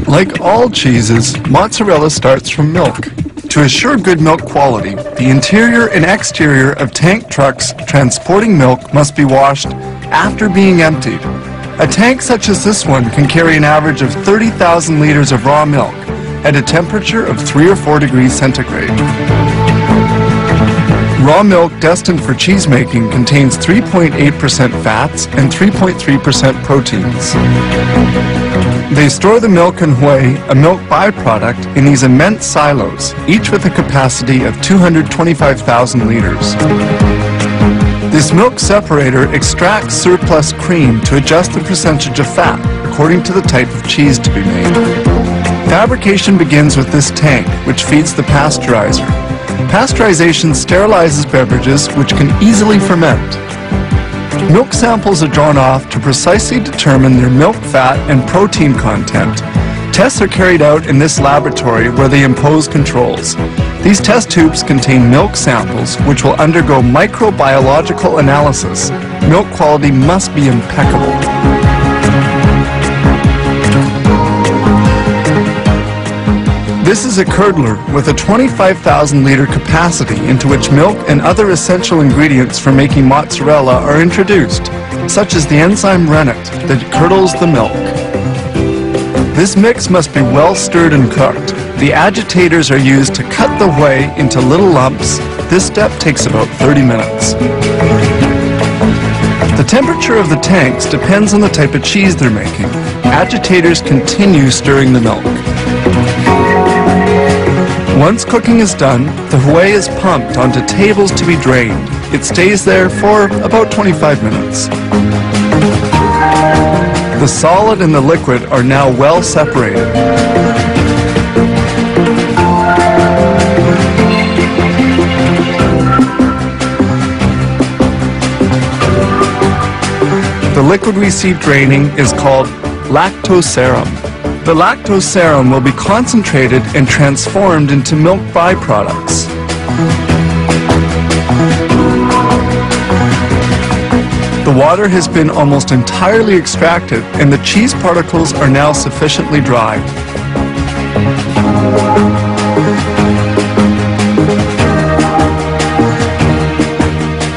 Like all cheeses, mozzarella starts from milk. To assure good milk quality, the interior and exterior of tank trucks transporting milk must be washed after being emptied. A tank such as this one can carry an average of 30,000 liters of raw milk at a temperature of 3 or 4 degrees centigrade. Raw milk destined for cheese making contains 3.8% fats and 3.3% proteins. They store the milk and whey, a milk byproduct, in these immense silos, each with a capacity of 225,000 liters. This milk separator extracts surplus cream to adjust the percentage of fat according to the type of cheese to be made. Fabrication begins with this tank, which feeds the pasteurizer. Pasteurization sterilizes beverages which can easily ferment. Milk samples are drawn off to precisely determine their milk fat and protein content. Tests are carried out in this laboratory where they impose controls. These test tubes contain milk samples which will undergo microbiological analysis. Milk quality must be impeccable. This is a curdler with a 25,000 liter capacity into which milk and other essential ingredients for making mozzarella are introduced, such as the enzyme rennet that curdles the milk. This mix must be well stirred and cooked. The agitators are used to cut the whey into little lumps. This step takes about 30 minutes. The temperature of the tanks depends on the type of cheese they're making. Agitators continue stirring the milk. Once cooking is done, the whey is pumped onto tables to be drained. It stays there for about 25 minutes. The solid and the liquid are now well separated. The liquid we see draining is called lactose serum. The lactose serum will be concentrated and transformed into milk byproducts. The water has been almost entirely extracted and the cheese particles are now sufficiently dry.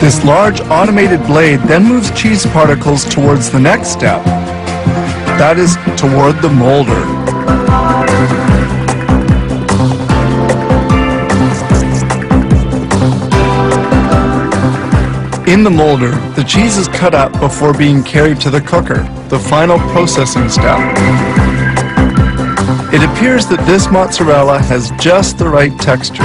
This large automated blade then moves cheese particles towards the next step. That is, toward the molder. In the molder, the cheese is cut up before being carried to the cooker, the final processing step. It appears that this mozzarella has just the right texture.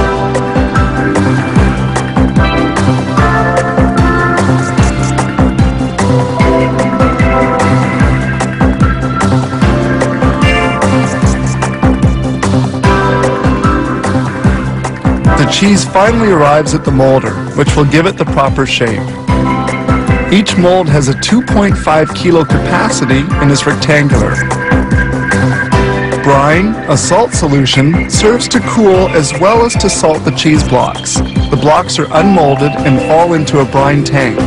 The cheese finally arrives at the molder, which will give it the proper shape. Each mold has a 2.5 kilo capacity and is rectangular. Brine, a salt solution, serves to cool as well as to salt the cheese blocks. The blocks are unmolded and fall into a brine tank.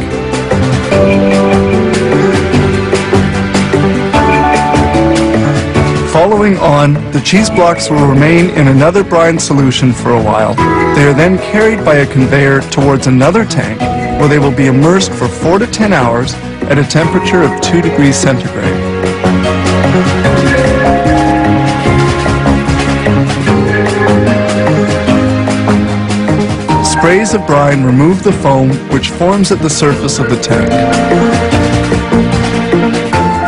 Following on, the cheese blocks will remain in another brine solution for a while. They are then carried by a conveyor towards another tank, where they will be immersed for 4 to 10 hours at a temperature of 2 degrees centigrade. Sprays of brine remove the foam which forms at the surface of the tank.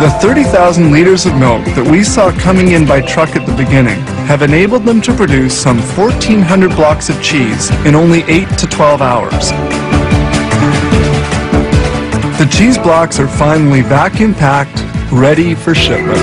The 30,000 liters of milk that we saw coming in by truck at the beginning have enabled them to produce some 1,400 blocks of cheese in only 8 to 12 hours. The cheese blocks are finally vacuum packed, ready for shipment.